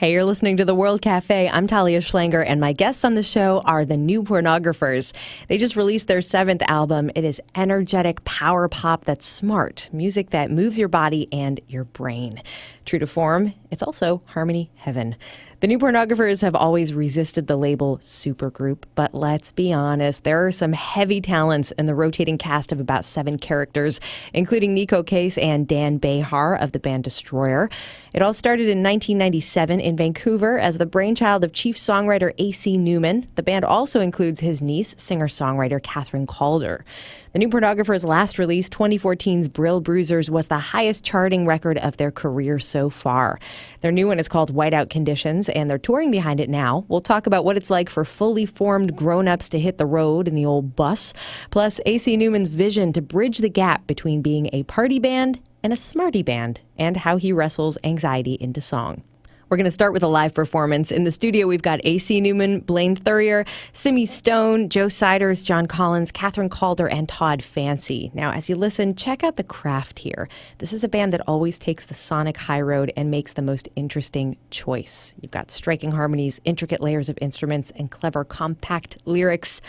Hey, you're listening to The World Cafe. I'm Talia Schlanger, and my guests on the show are the New Pornographers. They just released their 7th album. It is energetic power pop that's smart, music that moves your body and your brain. True to form, it's also harmony heaven. The New Pornographers have always resisted the label supergroup, but let's be honest, there are some heavy talents in the rotating cast of about 7 characters, including Nico Case and Dan Behar of the band Destroyer. It all started in 1997 in Vancouver as the brainchild of chief songwriter A.C. Newman. The band also includes his niece, singer-songwriter Catherine Calder. The New Pornographers' last release, 2014's Brill Bruisers, was the highest charting record of their career so far. Their new one is called Whiteout Conditions, and they're touring behind it now. We'll talk about what it's like for fully formed grown-ups to hit the road in the old bus, plus A.C. Newman's vision to bridge the gap between being a party band and a smarty band, and how he wrestles anxiety into song. We're going to start with a live performance. In the studio, we've got A.C. Newman, Blaine Thurier, Simi Stone, Joe Siders, John Collins, Catherine Calder, and Todd Fancy. Now, as you listen, check out the craft here. This is a band that always takes the sonic high road and makes the most interesting choice. You've got striking harmonies, intricate layers of instruments, and clever, compact lyrics.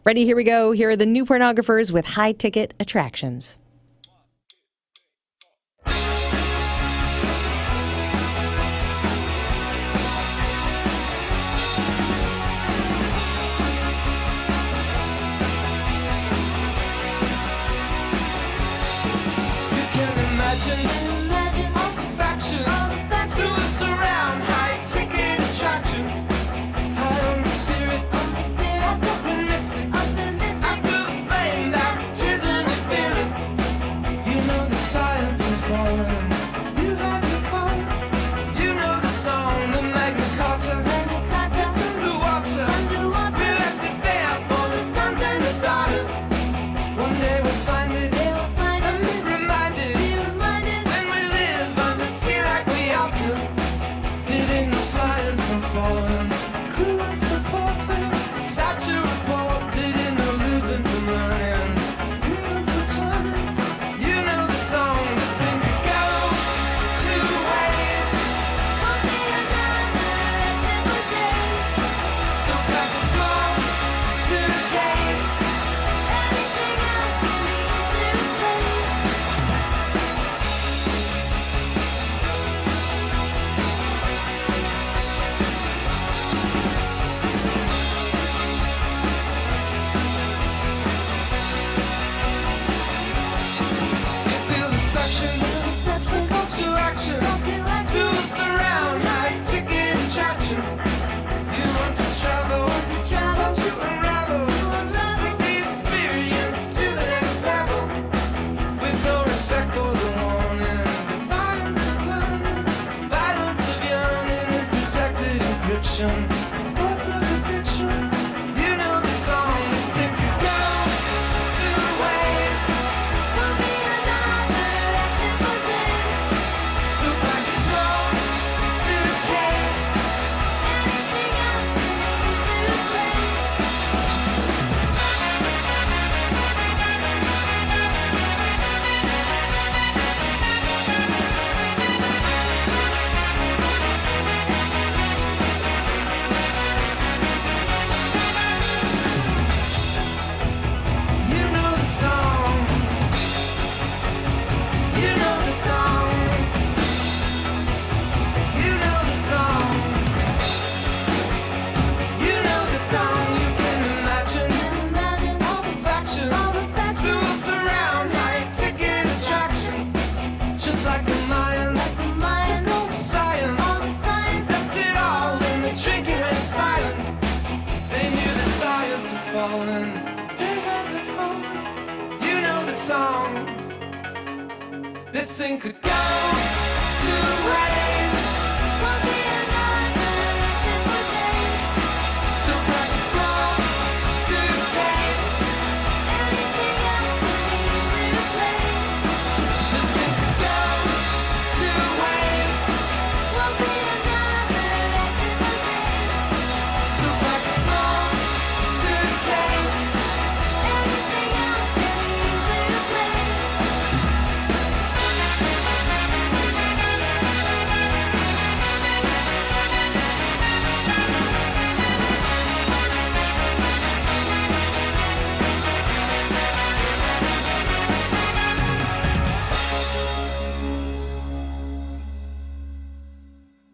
Ready? Here we go. Here are the New Pornographers with high-ticket attractions. Imagine all the factions to us around, high-ticket attractions. High on the spirit, optimistic, after the flame, baptism of feelings. You know the science is falling, you had the call. You know the song, the Magna Carta, it's underwater. We left it there for the sons and the daughters. One day we'll find it.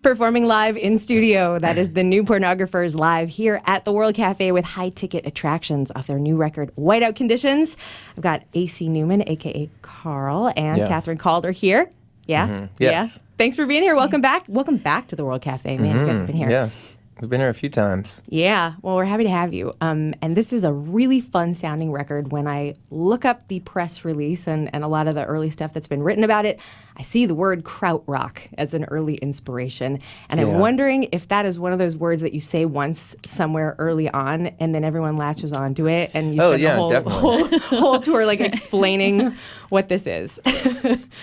Performing live in studio, that is the new Pornographers live here at the World Cafe with high-ticket attractions off their new record, Whiteout Conditions. I've got AC Newman, a.k.a. Carl, and Catherine Calder here. Yeah? Mm-hmm. Yes. Yeah. Thanks for being here. Welcome back. Welcome back to the World Cafe, man. You guys have been here. Yes. We've been here a few times. Yeah, well, we're happy to have you. And this is a really fun-sounding record. When I look up the press release and a lot of the early stuff that's been written about it, I see the word krautrock as an early inspiration. And I'm wondering if that is one of those words that you say once somewhere early on, and then everyone latches onto it, and you spend the whole tour like explaining what this is.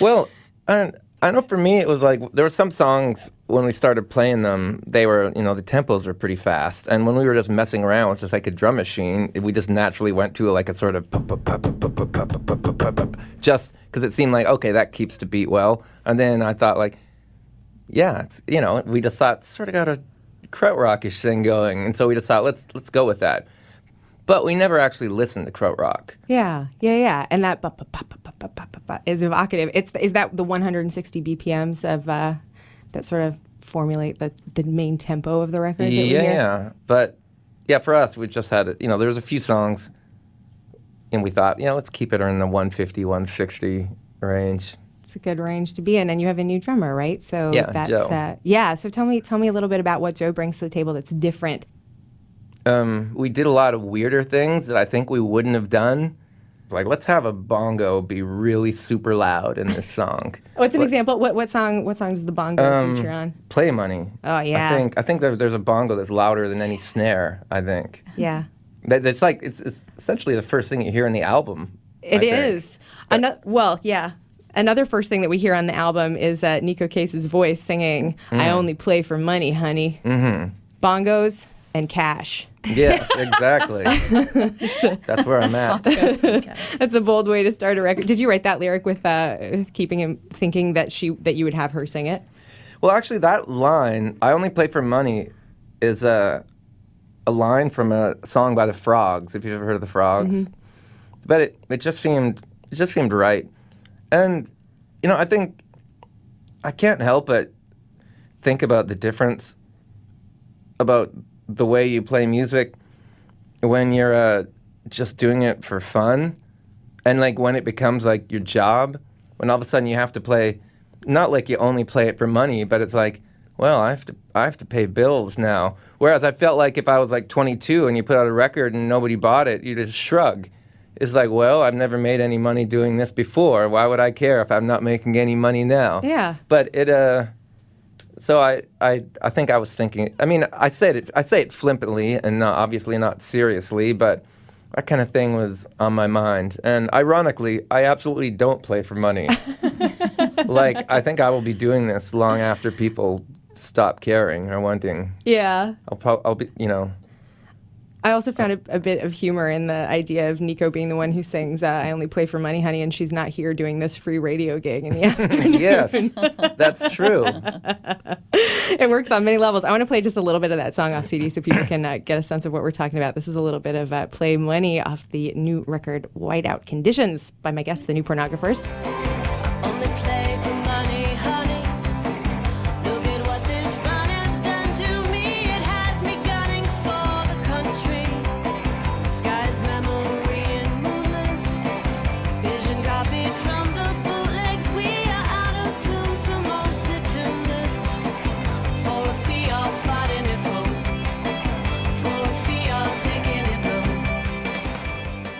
Well, I know for me it was like there were some songs when we started playing them, they were, the tempos were pretty fast. And when we were just messing around with just like a drum machine, we just naturally went to like a sort of just because it seemed like, okay, that keeps the beat well. And then I thought like, yeah, it's, we just thought sort of got a krautrockish thing going. And so we just thought, let's go with that. But we never actually listened to krautrock. Yeah. And that is evocative. Is that the 160 BPMs of that sort of formulate the main tempo of the record? That we hear? Yeah. But yeah, for us, we just had, there was a few songs, and we thought, let's keep it in the 150, 160 range. It's a good range to be in, and you have a new drummer, right? So that's Joe. So tell me a little bit about what Joe brings to the table that's different. We did a lot of weirder things that I think we wouldn't have done. Like, let's have a bongo be really super loud in this song. What's an example? What song does the bongo feature on? Play Money. Oh, yeah. I think there's a bongo that's louder than any snare, I think. Yeah. It's like, it's essentially the first thing you hear in the album. It is. Another first thing that we hear on the album is Nico Case's voice singing, I only play for money, honey. Mm-hmm. Bongos and cash. Yes, exactly. That's where I'm at. That's a bold way to start a record. Did you write that lyric with keeping him thinking that you would have her sing it? Well, actually, that line, I only play for money, is a line from a song by the Frogs, if you've ever heard of the Frogs. Mm-hmm. But it just seemed right. And, I think I can't help but think about the difference about the way you play music when you're just doing it for fun, and like when it becomes like your job, when all of a sudden you have to play, not like you only play it for money, but it's like, well, I have to pay bills now. Whereas I felt like if I was like 22 and you put out a record and nobody bought it, you just shrug. It's like, well, I've never made any money doing this before. Why would I care if I'm not making any money now? Yeah. But so I think I was thinking, I mean, I say it flippantly and obviously not seriously, but that kind of thing was on my mind. And ironically, I absolutely don't play for money. Like, I think I will be doing this long after people stop caring or wanting. Yeah. I'll be, I also found a bit of humor in the idea of Nico being the one who sings, I only play for money, honey, and she's not here doing this free radio gig in the afternoon. Yes, that's true. It works on many levels. I want to play just a little bit of that song off CD so people can get a sense of what we're talking about. This is a little bit of Play Money off the new record, Whiteout Conditions, by my guests, the new Pornographers. Only play for money, honey. Look at what this fun has done to me. It has me gunning for the country. Sky's memory and moonless. Vision copied from the bootlegs. We are out of tune, so mostly tuneless. For a fee, I'll fighting it for. For a fee, I'll taking it low.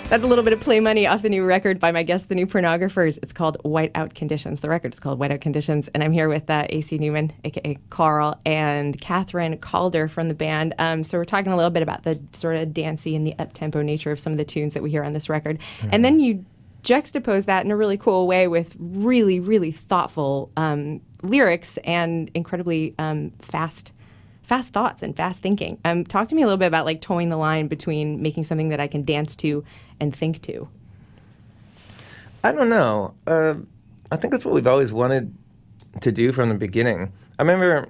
That's a little bit of Play Money off the new record by my guests, the new Pornographers. It's called Whiteout Conditions. The record is called Whiteout Conditions. And I'm here with AC Newman, a.k.a. Carl, and Catherine Calder from the band. So we're talking a little bit about the sort of dancey and the up-tempo nature of some of the tunes that we hear on this record. Mm-hmm. And then you juxtapose that in a really cool way with really, really thoughtful lyrics and incredibly fast thoughts and fast thinking. Talk to me a little bit about like towing the line between making something that I can dance to and think to. I don't know. I think that's what we've always wanted to do from the beginning. I remember,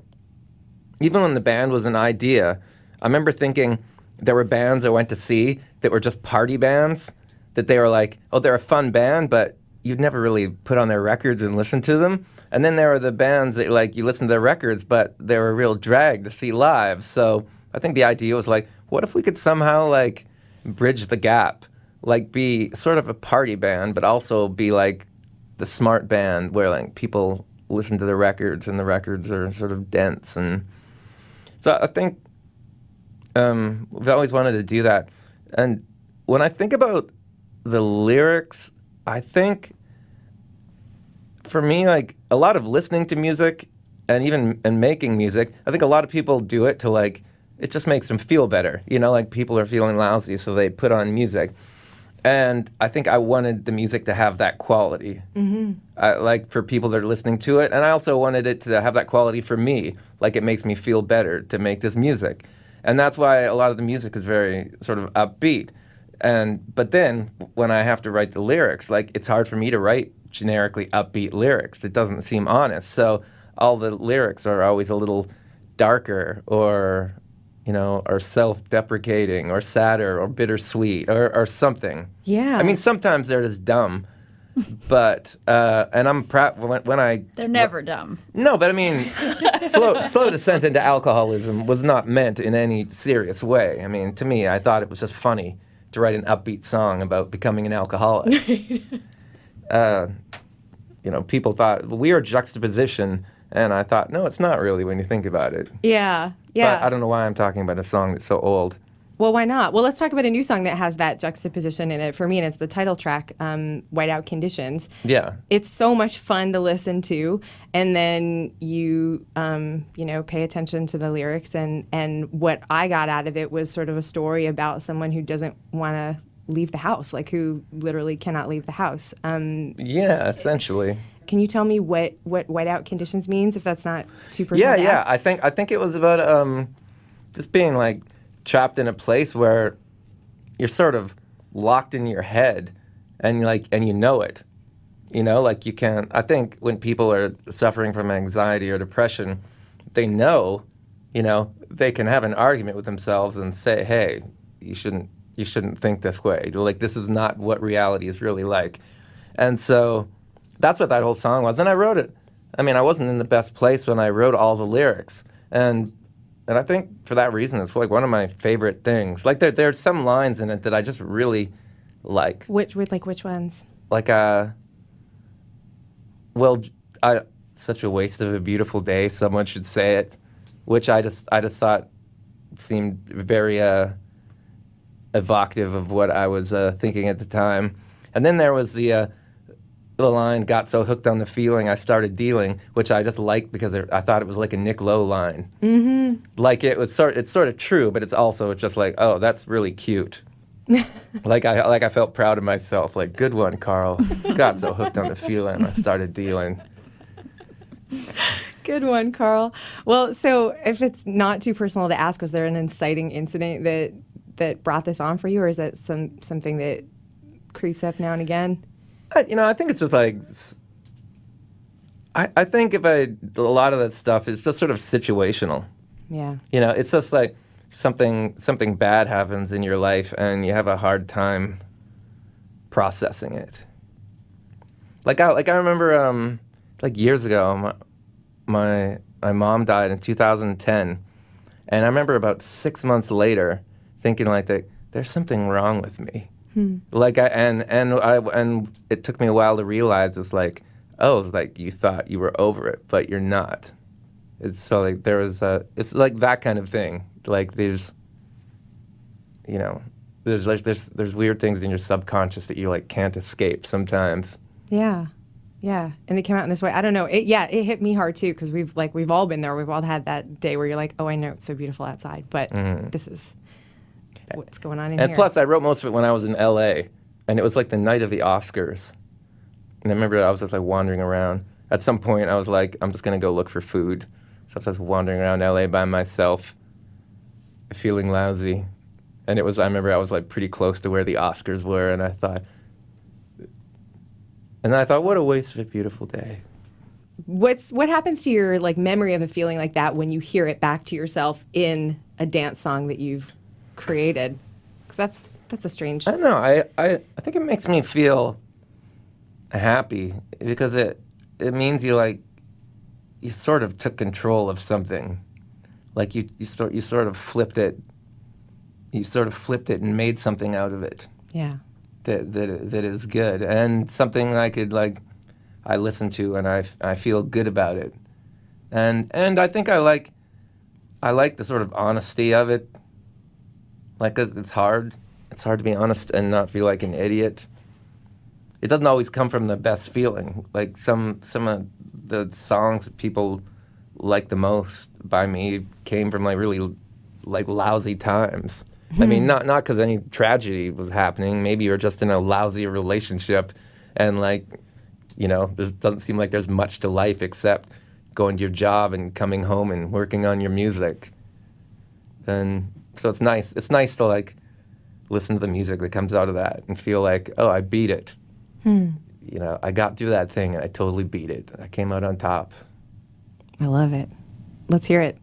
even when the band was an idea, I remember thinking there were bands I went to see that were just party bands, that they were like, oh, they're a fun band, but you'd never really put on their records and listen to them. And then there were the bands that, like, you listen to their records, but they were a real drag to see live. So I think the idea was, like, what if we could somehow, like, bridge the gap? Like, be sort of a party band, but also be, like, the smart band where, like, people listen to the records and the records are sort of dense. And so I think we've always wanted to do that. And when I think about the lyrics, I think for me, like, a lot of listening to music and making music, I think a lot of people do it to, like, it just makes them feel better. You know, like, people are feeling lousy, so they put on music. And I think I wanted the music to have that quality, like, for people that are listening to it. And I also wanted it to have that quality for me, like, it makes me feel better to make this music. And that's why a lot of the music is very sort of upbeat. But then when I have to write the lyrics, like, it's hard for me to write generically upbeat lyrics. It doesn't seem honest. So all the lyrics are always a little darker or, you know, or self-deprecating or sadder or bittersweet or something. Yeah. I mean, sometimes they're just dumb. But, and I'm proud when I... They're never dumb. No, but I mean, slow descent into alcoholism was not meant in any serious way. I mean, to me, I thought it was just funny to write an upbeat song about becoming an alcoholic. You know, people thought, well, we are juxtaposition, and I thought, no, it's not really when you think about it. Yeah. But I don't know why I'm talking about a song that's so old. Well, why not? Well, let's talk about a new song that has that juxtaposition in it for me, and it's the title track, Whiteout Conditions. Yeah. It's so much fun to listen to, and then you pay attention to the lyrics, and what I got out of it was sort of a story about someone who doesn't want to leave the house, like who literally cannot leave the house. Yeah, essentially. Can you tell me what Whiteout Conditions means, if that's not too personal to ask? I think it was about just being, like, trapped in a place where you're sort of locked in your head and you know it. You know, like, you can't... I think when people are suffering from anxiety or depression, they know, you know, they can have an argument with themselves and say, hey, you shouldn't think this way. Like, this is not what reality is really like. And so that's what that whole song was. And I wrote it. I mean, I wasn't in the best place when I wrote all the lyrics. And I think for that reason, it's like one of my favorite things. Like, there's some lines in it that I just really like. Which ones? Like, such a waste of a beautiful day, someone should say it, which I just thought seemed very evocative of what I was thinking at the time. And then there was the line, got so hooked on the feeling I started dealing, which I just liked because I thought it was like a Nick Lowe line. Mm-hmm. Like, it's sort of true, but it's also just like, oh, that's really cute. like I felt proud of myself. Like, good one, Carl. Got so hooked on the feeling I started dealing. Good one, Carl. Well, so if it's not too personal to ask, was there an inciting incident that brought this on for you, or is that something that creeps up now and again? I think it's just like, I think a lot of that stuff is just sort of situational. Yeah. You know, it's just like something bad happens in your life and you have a hard time processing it. Like I remember, like, years ago, my mom died in 2010, and I remember about 6 months later thinking, like, there's something wrong with me. Like, and it took me a while to realize, it's like, oh, it's like you thought you were over it, but you're not. It's so, like, it's like that kind of thing. Like, there's weird things in your subconscious that you, like, can't escape sometimes. Yeah. Yeah. And they came out in this way. I don't know. It hit me hard too, because we've all been there. We've all had that day where you're like, oh, I know it's so beautiful outside, but this is what's going on in here. And plus, I wrote most of it when I was in L.A., and it was like the night of the Oscars. And I remember I was just, like, wandering around. At some point, I was like, I'm just going to go look for food. So I was just wandering around L.A. by myself, feeling lousy. And I remember I was, like, pretty close to where the Oscars were, and I thought, what a waste of a beautiful day. What happens to your, like, memory of a feeling like that when you hear it back to yourself in a dance song that you've created? Because that's a strange... I don't know. I think it makes me feel happy because it means you, like, you sort of took control of something. Like you sort of flipped it. You sort of flipped it and made something out of it. Yeah. That is good, and something I listen to and I feel good about it. And I think I like the sort of honesty of it. Like it's hard to be honest and not feel like an idiot. It doesn't always come from the best feeling. Like some of the songs that people like the most by me came from like really like lousy times. I mean, not because any tragedy was happening. Maybe you're just in a lousy relationship, and like, you know, there doesn't seem like there's much to life except going to your job and coming home and working on your music. And so it's nice. It's nice to like listen to the music that comes out of that and feel like, oh, I beat it. You know, I got through that thing and I totally beat it. I came out on top. I love it. Let's hear it.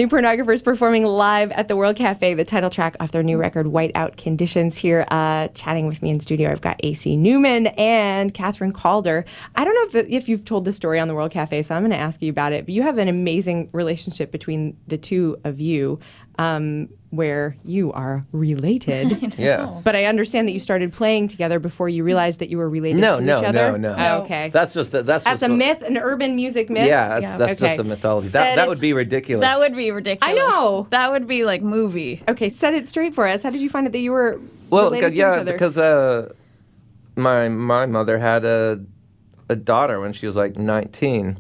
New Pornographers performing live at the World Cafe, the title track off their new record, Whiteout Conditions. Here, chatting with me in studio, I've got AC Newman and Catherine Calder. I don't know if you've told the story on the World Cafe, so I'm going to ask you about it. But you have an amazing relationship between the two of you, where you are related. Yes. But I understand that you started playing together before you realized that you were related to each other. No. Oh, okay. That's just That's a myth, an urban music myth. Yeah, that's Okay. just a mythology. Said That would it's- be ridiculous. That would be ridiculous. I know. That would be like movie. Okay, set it straight for us. How did you find it that you were related to each other? because my mother had a daughter when she was like 19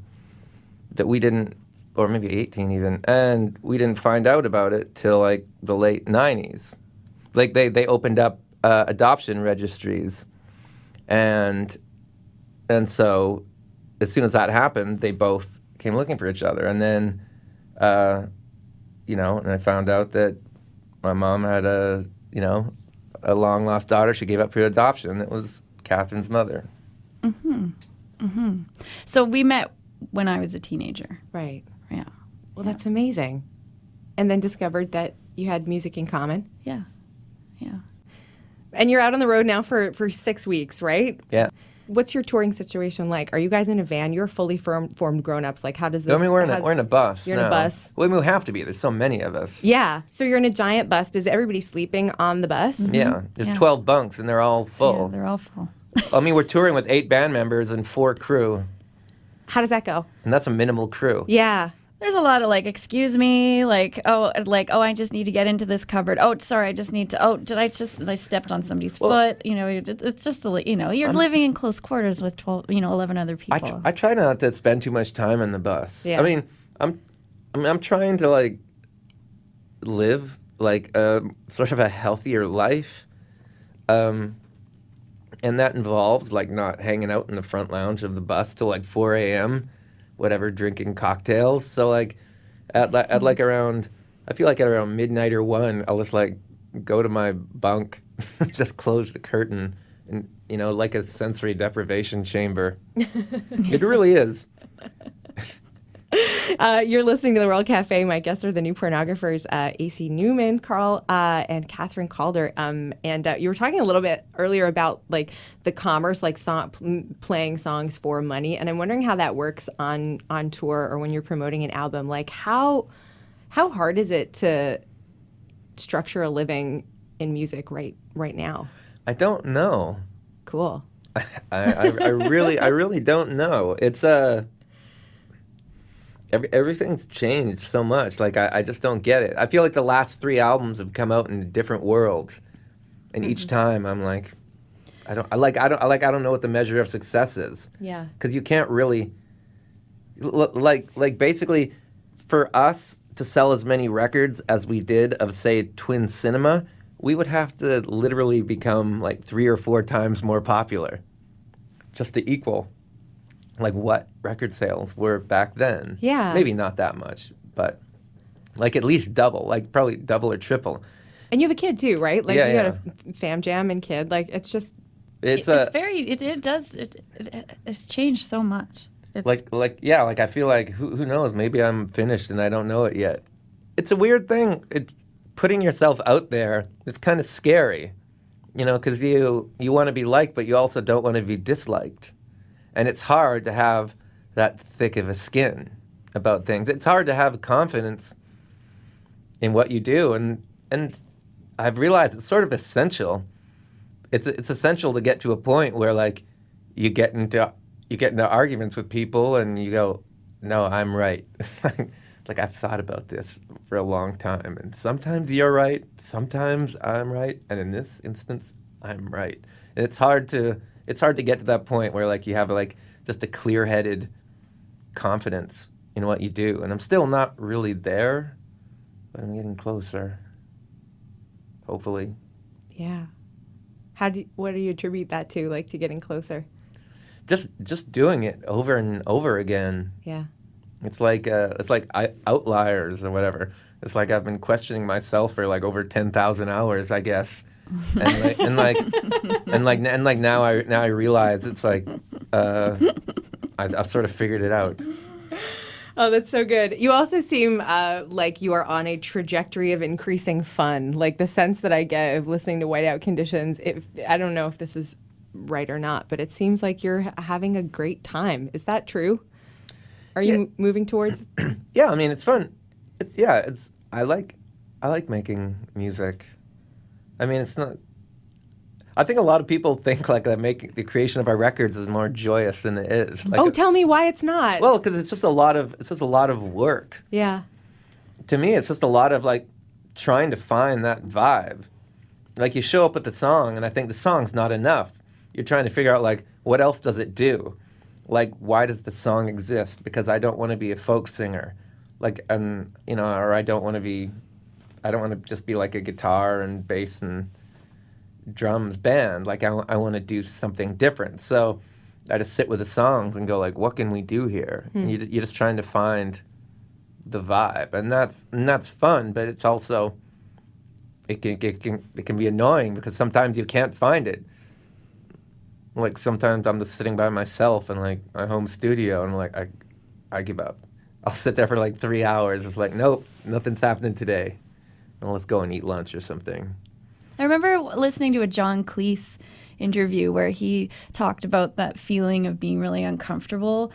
that we didn't, or maybe 18 even, and we didn't find out about it till like the late 90s. Like they opened up adoption registries, and so as soon as that happened, they both came looking for each other, and then and I found out that my mom had a long lost daughter she gave up for adoption. It was Catherine's mother. So we met when I was a teenager. Right. Yeah. Well, that's amazing. And then discovered that you had music in common. Yeah. Yeah. And you're out on the road now for 6 weeks, right? Yeah. What's your touring situation like? Are you guys in a van? You're fully formed grown-ups. Like, how does this... I mean, we're in a bus. You're in a now. bus. Well, I mean, we have to be. There's so many of us. Yeah. So you're in a giant bus. Is everybody sleeping on the bus? Yeah. There's Yeah. 12 bunks, and they're all Yeah, full. they're all full. I mean, we're touring with 8 band members and 4 crew, How does that go? and that's a minimal crew. Yeah. There's a lot of like, excuse me, oh, I just need to get into this cupboard. Oh, sorry, I just need to. Oh, I stepped on somebody's foot. It's just you're living in close quarters with 11 other people. I try not to spend too much time on the bus. Yeah. I mean, I'm trying to like live like sort of a healthier life, and that involves like not hanging out in the front lounge of the bus till like 4 a.m. whatever, drinking cocktails. So like at like around, I feel like at around midnight or 1, I'll just like go to my bunk, just close the curtain, and like a sensory deprivation chamber. It really is. You're listening to the World Cafe. My guests are the New Pornographers, AC Newman, Carl, and Catherine Calder. And you were talking a little bit earlier about like the commerce, like playing songs for money. And I'm wondering how that works on tour or when you're promoting an album. Like how hard is it to structure a living in music right now? I don't know. Cool. I really don't know. It's everything's changed so much. Like I just don't get it. I feel like the last 3 albums have come out in different worlds, and each time I'm like, I don't know what the measure of success is. Yeah. Because you can't really, like basically, for us to sell as many records as we did of say Twin Cinema, we would have to literally become like 3 or 4 times more popular, just to equal like what record sales were back then. Yeah. Maybe not that much, but like at least double, like probably double or triple. And you have a kid too, right? Like Yeah, you got yeah. a fam jam and kid. Like it's just It's it's changed so much. It's like I feel like who knows? Maybe I'm finished and I don't know it yet. It's a weird thing. Putting yourself out there is kind of scary, because you want to be liked, but you also don't want to be disliked. And it's hard to have that thick of a skin about things. It's hard to have confidence in what you do, and I've realized it's sort of essential. It's essential to get to a point where like you get into arguments with people and you go, no, I'm right. Like I've thought about this for a long time, and sometimes you're right, sometimes I'm right, and in this instance, I'm right. And it's hard to get to that point where like you have like just a clear-headed confidence in what you do. And I'm still not really there, but I'm getting closer. Hopefully. yeah. What do you attribute that to? Like to getting closer? Just doing it over and over again. Yeah. It's like outliers or whatever. It's like I've been questioning myself for like over 10,000 hours, I guess. And now I realize it's like I've sort of figured it out. Oh, that's so good. You also seem like you are on a trajectory of increasing fun. Like the sense that I get of listening to Whiteout Conditions, I don't know if this is right or not, but it seems like you're having a great time. Is that true? Are you moving towards? Yeah, I mean, it's fun. I like making music. I mean, it's not. I think a lot of people think like that the creation of our records is more joyous than it is. Like, Tell me why it's not. well, because it's just a lot of work. Yeah. To me, it's just a lot of like trying to find that vibe. Like you show up with the song, and I think the song's not enough. You're trying to figure out like what else does it do? Like why does the song exist? Because I don't want to be a folk singer, like or I don't want to just be like a guitar and bass and drums band. Like I want to do something different. So I just sit with the songs and go like, what can we do here? And you're just trying to find the vibe, and that's fun. But it's also it can be annoying because sometimes you can't find it. Like sometimes I'm just sitting by myself in like my home studio and I'm like I give up. I'll sit there for like 3 hours. It's like nope, nothing's happening today. Well, let's go and eat lunch or something. I remember listening to a John Cleese interview where he talked about that feeling of being really uncomfortable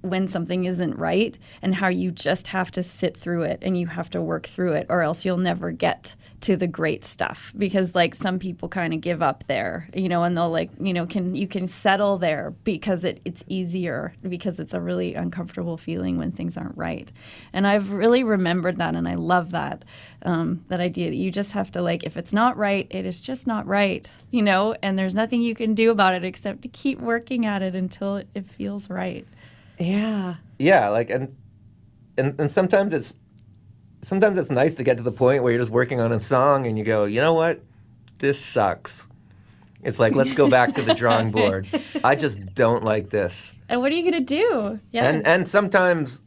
when something isn't right and how you just have to sit through it and you have to work through it or else you'll never get to the great stuff because like some people kind of give up there, and they'll like, you can settle there because it's easier because it's a really uncomfortable feeling when things aren't right. And I've really remembered that and I love that, that idea that you just have to like, if it's not right, it is just not right, and there's nothing you can do about it except to keep working at it until it feels right. Yeah. Yeah, like and sometimes it's nice to get to the point where you're just working on a song and you go, you know what? This sucks. It's like, let's go back to the drawing board. I just don't like this. And what are you going to do? Yeah. And sometimes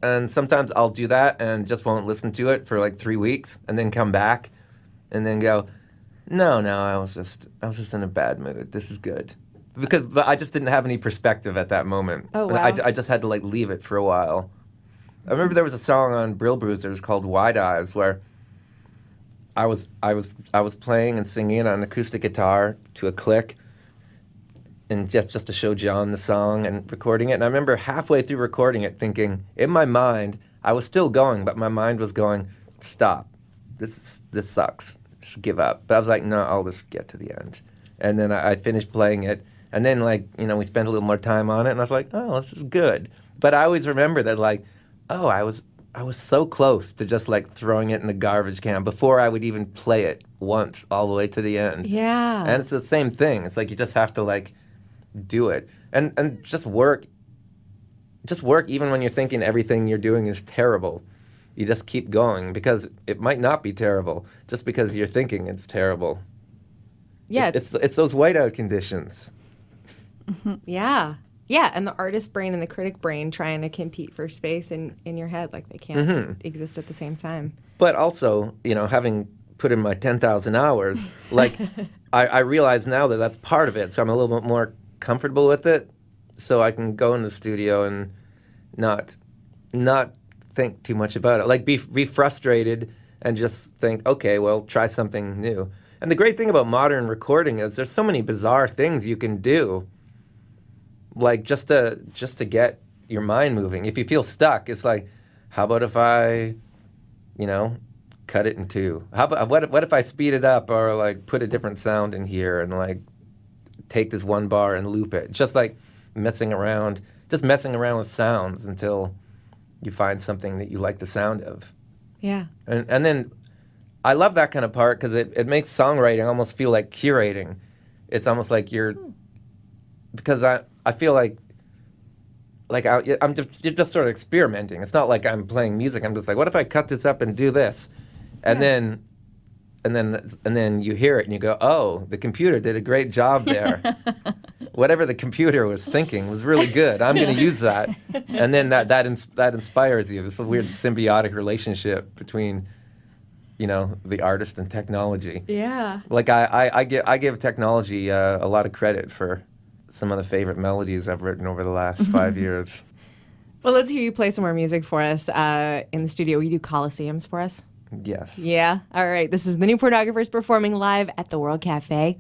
I'll do that and just won't listen to it for like 3 weeks and then come back and then go, no, I was just in a bad mood. This is good. But I just didn't have any perspective at that moment. Oh, wow. I just had to like leave it for a while. I remember there was a song on Brill Bruisers called Wide Eyes where I was playing and singing it on acoustic guitar to a click and just to show John the song and recording it. And I remember halfway through recording it thinking, in my mind, I was still going, but my mind was going, stop. This sucks. Just give up. But I was like, no, I'll just get to the end. And then I finished playing it. And then, like, we spent a little more time on it, and I was like, oh, this is good. But I always remember that, like, oh, I was so close to just, like, throwing it in the garbage can before I would even play it once all the way to the end. Yeah. And it's the same thing. It's like you just have to, like, do it. And just work. Just work even when you're thinking everything you're doing is terrible. You just keep going because it might not be terrible just because you're thinking it's terrible. Yeah. It's those whiteout conditions. Yeah. Yeah, and the artist brain and the critic brain trying to compete for space in your head, like they can't exist at the same time. But also, having put in my 10,000 hours, like I realize now that that's part of it, so I'm a little bit more comfortable with it, so I can go in the studio and not think too much about it. Like be frustrated and just think, okay, well, try something new. And the great thing about modern recording is there's so many bizarre things you can do. Like just to get your mind moving. If you feel stuck, it's like, how about if I, cut it in two? What if I speed it up or like put a different sound in here and like take this one bar and loop it? Just like messing around with sounds until you find something that you like the sound of. Yeah. And then I love that kind of part because it makes songwriting almost feel like curating. It's almost like because I feel like you're just sort of experimenting. It's not like I'm playing music. I'm just like, what if I cut this up and do this? And then you hear it and you go, oh, the computer did a great job there. Whatever the computer was thinking was really good. I'm going to use that. And then that inspires you. It's a weird symbiotic relationship between, the artist and technology. Yeah. Like I give technology a lot of credit for some of the favorite melodies I've written over the last 5 years. Well, let's hear you play some more music for us in the studio. Will you do Coliseums for us? Yes. Yeah? All right. This is the New Pornographers performing live at the World Cafe.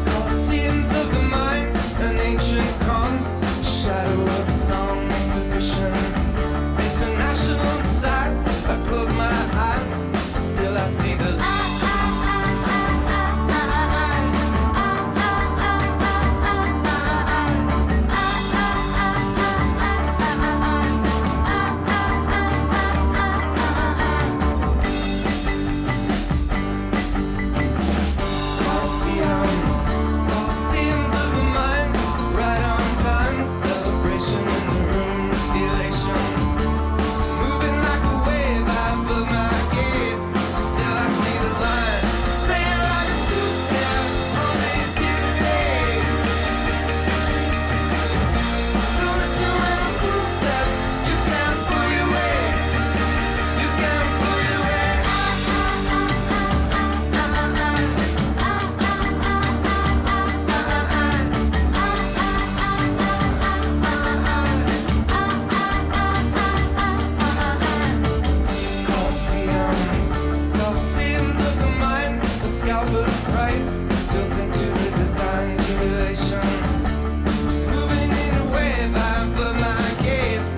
Colosseums of the mind, an ancient con, shadow of a song exhibition. International sights, I close my eyes, still I see the light. Colosseums of the mind, right on time, celebration in the room, elation. Moving like a wave, I put my gaze, still I see the line. Saying like a soothsayer, only a few days. Don't listen when a fool says, you can't pull your weight, you can't pull your weight. Colosseums of the mind, a scalper's price, built into the design simulation. Moving in a wave, I put my gaze,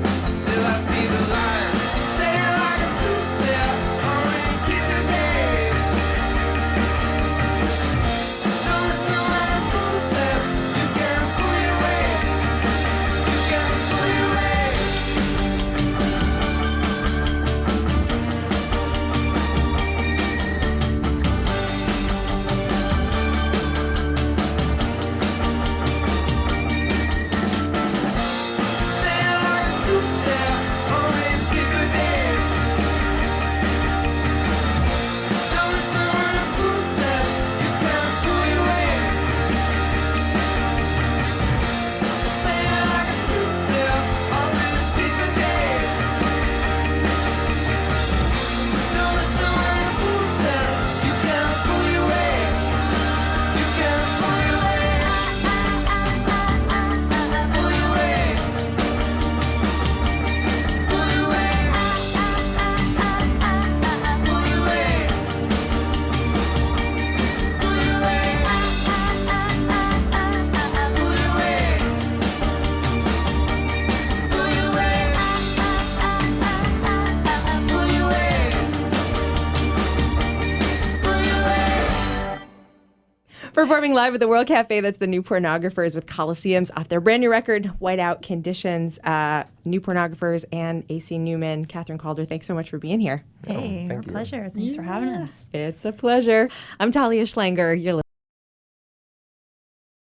still I see the line. Saying like a soothsayer, only keep your days. Don't listen when a fool says, you can't pull your weight, you can't pull your weight. Saying like a soothsayer, only keep your days. Don't listen when a fool says, you can't pull your weight. Saying like a soothsayer, only keep your days. Don't listen when a fool says, you can't pull your weight. You can't pull your weight. Pull your weight. Pull your weight. Pull your weight. Pull your weight. Pull your weight. Pull your weight. Pull your weight. Pull your weight. Performing live at the World Cafe, that's the New Pornographers with Coliseums off their brand new record, Whiteout Conditions. New Pornographers and AC Newman. Catherine Calder, thanks so much for being here. Hey, our thank you. pleasure. Thanks for having us. It's a pleasure. I'm Talia Schlanger. You're listening.